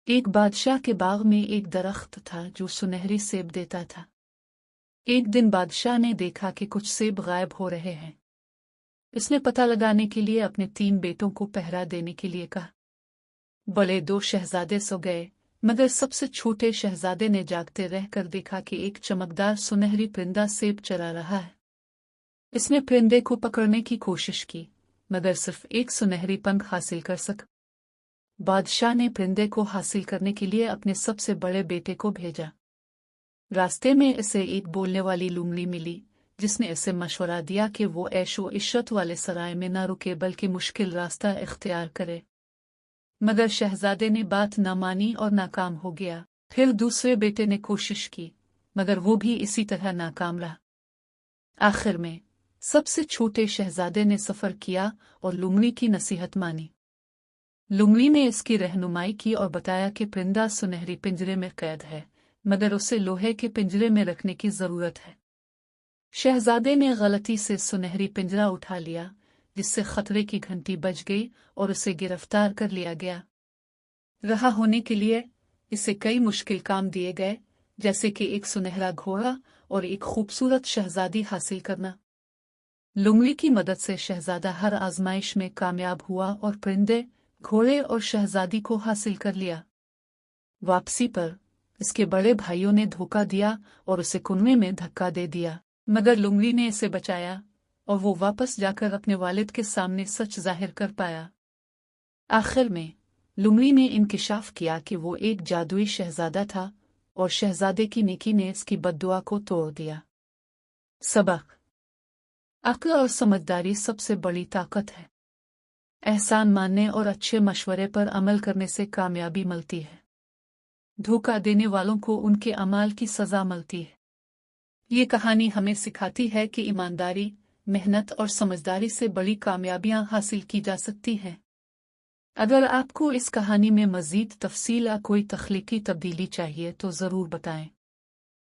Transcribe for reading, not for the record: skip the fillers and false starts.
एक बादशाह के बाग में एक दरख्त था जो सुनहरी सेब देता था। एक दिन बादशाह ने देखा कि कुछ सेब गायब हो रहे हैं। इसने पता लगाने के लिए अपने 3 बेटों को पहरा देने के लिए कहा। बड़े 2 शहजादे सो गए, मगर सबसे छोटे शहजादे ने जागते रहकर देखा कि एक चमकदार सुनहरी परिंदा सेब चरा रहा है। इसने परिंदे को पकड़ने की कोशिश की, मगर सिर्फ एक सुनहरी पंख हासिल कर सका। बादशाह ने परिंदे को हासिल करने के लिए अपने सबसे बड़े बेटे को भेजा। रास्ते में इसे एक बोलने वाली लूमड़ी मिली, जिसने इसे मशवरा दिया कि वो ऐशो इशरत वाले सराय में न रुके बल्कि मुश्किल रास्ता इख्तियार करे। मगर शहजादे ने बात न मानी और नाकाम हो गया। फिर दूसरे बेटे ने कोशिश की, मगर वो भी इसी तरह नाकाम रहा। आखिर में सबसे छोटे शहजादे ने सफर किया और लूमड़ी की नसीहत मानी। लूमड़ी ने इसकी रहनुमाई की और बताया कि परिंदा सुनहरी पिंजरे में कैद है, मगर उसे लोहे के पिंजरे में रखने की जरूरत है। शहजादे ने गलती से सुनहरी पिंजरा उठा लिया, जिससे खतरे की घंटी बज गई और उसे गिरफ्तार कर लिया गया। रहा होने के लिए इसे कई मुश्किल काम दिए गए, जैसे कि एक सुनहरा घोड़ा और एक खूबसूरत शहजादी हासिल करना। लूमड़ी की मदद से शहजादा हर आजमाइश में कामयाब हुआ और परिंदे, घोड़े और शहजादी को हासिल कर लिया। वापसी पर इसके बड़े भाइयों ने धोखा दिया और उसे कुएं में धक्का दे दिया, मगर लूमड़ी ने इसे बचाया और वो वापस जाकर अपने वालिद के सामने सच जाहिर कर पाया। आखिर में लूमड़ी ने इंकिशाफ किया कि वो एक जादुई शहजादा था और शहजादे की नेकी ने इसकी बद्दुआ को तोड़ दिया। सबक: अक्ल और समझदारी सबसे बड़ी ताकत है। एहसान मानने और अच्छे मशवरे पर अमल करने से कामयाबी मिलती है। धोखा देने वालों को उनके अमाल की सजा मिलती है। ये कहानी हमें सिखाती है कि ईमानदारी, मेहनत और समझदारी से बड़ी कामयाबियां हासिल की जा सकती हैं। अगर आपको इस कहानी में मज़ीद तफसील या कोई तख्लीकी तब्दीली चाहिए तो ज़रूर बताएं।